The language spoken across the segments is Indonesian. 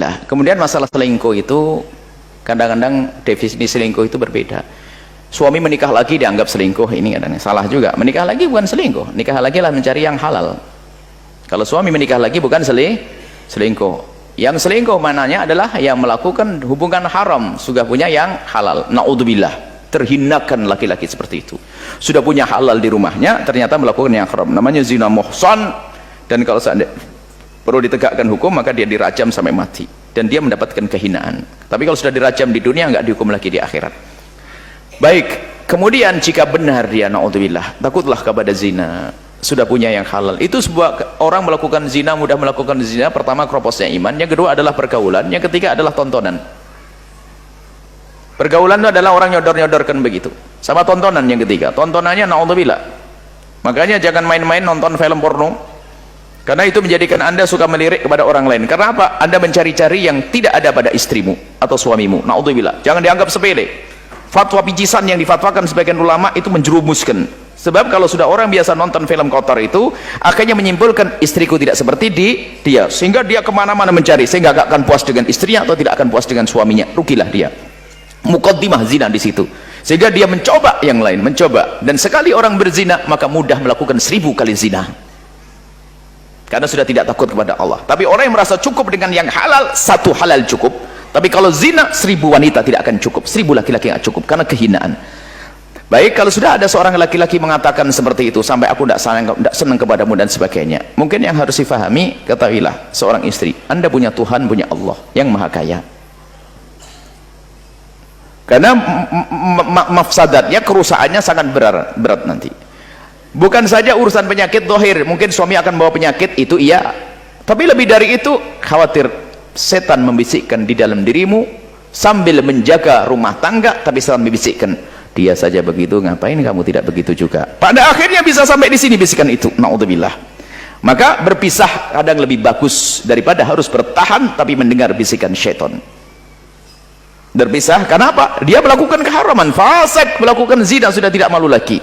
Nah, kemudian masalah selingkuh itu kadang-kadang definisi selingkuh itu berbeda. Suami menikah lagi dianggap selingkuh, ini kadang salah juga. Menikah lagi bukan selingkuh, nikah lagi lah mencari yang halal. Kalau suami menikah lagi bukan selingkuh. Yang selingkuh mananya adalah yang melakukan hubungan haram, sudah punya yang halal. Naudzubillah, terhinakan laki-laki seperti itu. Sudah punya halal di rumahnya, ternyata melakukan yang haram. Namanya zina muhsan, dan kalau seandainya perlu ditegakkan hukum, maka dia dirajam sampai mati dan dia mendapatkan kehinaan. Tapi kalau sudah dirajam di dunia, nggak dihukum lagi di akhirat. Baik, kemudian jika benar dia naudzubillah takutlah kepada zina, sudah punya yang halal. Itu sebuah orang melakukan zina, mudah melakukan zina. Pertama, keroposnya iman. Yang kedua adalah pergaulan. Yang ketiga adalah tontonan. Pergaulan itu adalah orang nyodor-nyodorkan begitu. Sama tontonan yang ketiga. Tontonannya naudzubillah. Makanya jangan main-main nonton film porno. Karena itu menjadikan Anda suka melirik kepada orang lain. Karena apa? Anda mencari-cari yang tidak ada pada istrimu atau suamimu. Naudzubillah. Jangan dianggap sepele. Fatwa picisan yang difatwakan sebagian ulama itu menjerumuskan. Sebab kalau sudah orang biasa nonton film kotor itu, akhirnya menyimpulkan istriku tidak seperti dia. Sehingga dia kemana-mana mencari. Sehingga gak akan puas dengan istrinya atau tidak akan puas dengan suaminya. Rugilah dia. Muqaddimah zina di situ. Sehingga dia mencoba yang lain, mencoba. Dan sekali orang berzina, maka mudah melakukan 1000 kali zina. Karena sudah tidak takut kepada Allah. Tapi orang yang merasa cukup dengan yang halal, 1 halal cukup. Tapi kalau zina, 1000 wanita tidak akan cukup, 1000 laki-laki tidak cukup, karena kehinaan. Baik, kalau sudah ada seorang laki-laki mengatakan seperti itu, sampai aku tidak senang kepadamu dan sebagainya, mungkin yang harus difahami, ketahuilah seorang istri, Anda punya Tuhan, punya Allah yang maha kaya. Karena mafsadatnya, kerusakannya sangat berat nanti. Bukan saja urusan penyakit zahir, mungkin suami akan bawa penyakit, itu iya. Tapi lebih dari itu, khawatir setan membisikkan di dalam dirimu sambil menjaga rumah tangga, tapi setan membisikkan, dia saja begitu, ngapain kamu tidak begitu juga. Pada akhirnya bisa sampai di sini bisikan itu. Naudzubillah. Maka berpisah kadang lebih bagus daripada harus bertahan tapi mendengar bisikan syaitan. Berpisah, kenapa? Dia melakukan keharaman, fasik, melakukan zina, sudah tidak malu lagi.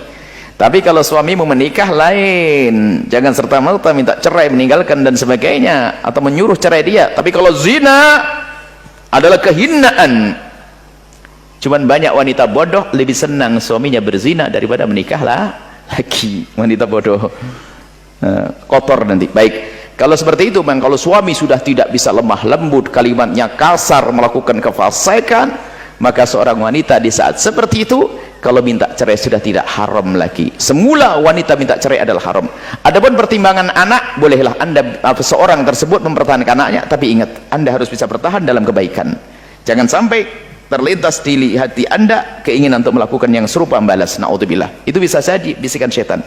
Tapi kalau suamimu menikah lain, jangan serta-merta minta cerai, meninggalkan dan sebagainya, atau menyuruh cerai dia. Tapi kalau zina adalah kehinaan. Cuman banyak wanita bodoh lebih senang suaminya berzina daripada menikahlah lagi. Wanita bodoh kotor nanti. Baik, kalau seperti itu, memang kalau suami sudah tidak bisa lemah lembut, kalimatnya kasar, melakukan kefasikan, maka seorang wanita di saat seperti itu, kalau minta cerai sudah tidak haram lagi. Semula wanita minta cerai adalah haram. Adapun pertimbangan anak, bolehlah Anda, seorang tersebut mempertahankan anaknya, tapi ingat, Anda harus bisa bertahan dalam kebaikan. Jangan sampai terlintas di hati Anda keinginan untuk melakukan yang serupa, membalas. Naudzubillah. Itu bisa saja bisikan setan.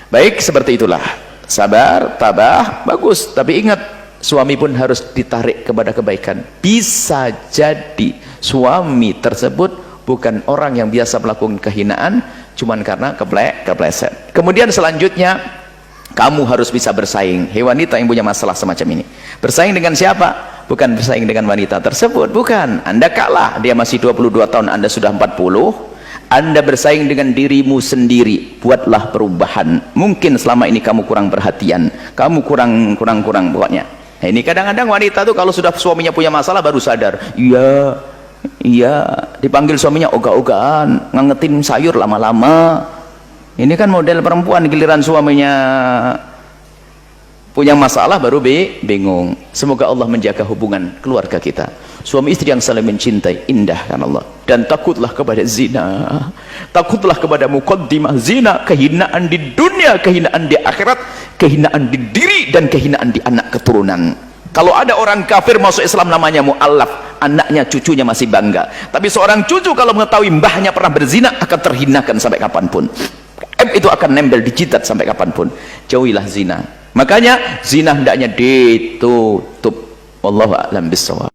Baik, seperti itulah. Sabar, tabah, bagus. Tapi ingat, suami pun harus ditarik kepada kebaikan. Bisa jadi suami tersebut bukan orang yang biasa melakukan kehinaan, cuman karena kepleset. Kemudian selanjutnya, kamu harus bisa bersaing. Hei wanita yang punya masalah semacam ini, bersaing dengan siapa? Bukan bersaing dengan wanita tersebut, bukan. Anda kalah, dia masih 22 tahun, Anda sudah 40. Anda bersaing dengan dirimu sendiri. Buatlah perubahan. Mungkin selama ini kamu kurang perhatian, kamu kurang pokoknya. Nah, ini kadang-kadang wanita tuh kalau sudah suaminya punya masalah baru sadar. Iya, dipanggil suaminya ogah-ogahan, ngangetin sayur lama-lama. Ini kan model perempuan, giliran suaminya punya masalah baru bingung. Semoga Allah menjaga hubungan keluarga kita. Suami istri yang saling mencintai, indah kan Allah. Dan takutlah kepada zina, takutlah kepada muqaddimah zina, kehinaan di dunia, kehinaan di akhirat, kehinaan di diri dan kehinaan di anak keturunan. Kalau ada orang kafir masuk Islam namanya mu'allaf, anaknya cucunya masih bangga. Tapi seorang cucu kalau mengetahui mbahnya pernah berzina akan terhinakan sampai kapanpun. Itu akan nempel di jidat sampai kapanpun. Jauhilah zina. Makanya zina hendaknya ditutup. Wallahu a'lam bishawab.